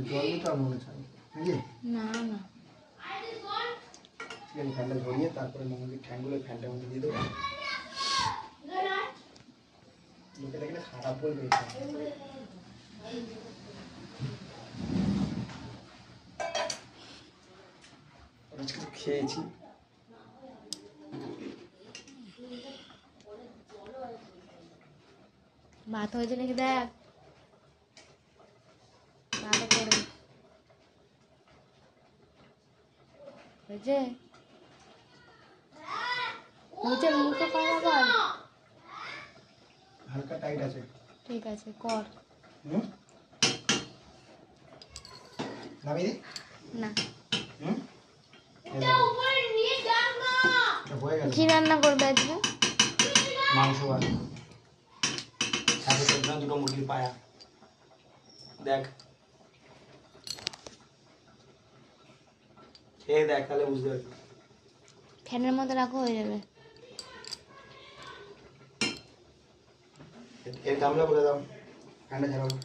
জল নিতে আর মনে চাই নাকি না না ঠিক আছে ফ্যানটা ধরিয়ে তারপরে মামাকে ঠ্যাঙ্গুলো ফ্যানটার মধ্যে দিয়ে দেবো লোকে দেখলে খারাপ বলবে আজকে খেয়েছি ভাত হয়েছে নাকি দেখ ভালো করে হয়েছে হয়েছে মুখে করা বল হালকা টাইট আছে ঠিক আছে কর নামিয়ে না হয়ে গেল কি রান্না করবে আজকে মাংস আর সাথে সবজি দুটো মুরগির পায়া দেখ খেয়ে দেখ তাহলে বুঝতে পারবি ফ্যানের মধ্যে রাখো হয়ে যাবে এর দামটা বলে দাও ঠান্ডা ছাড়াবো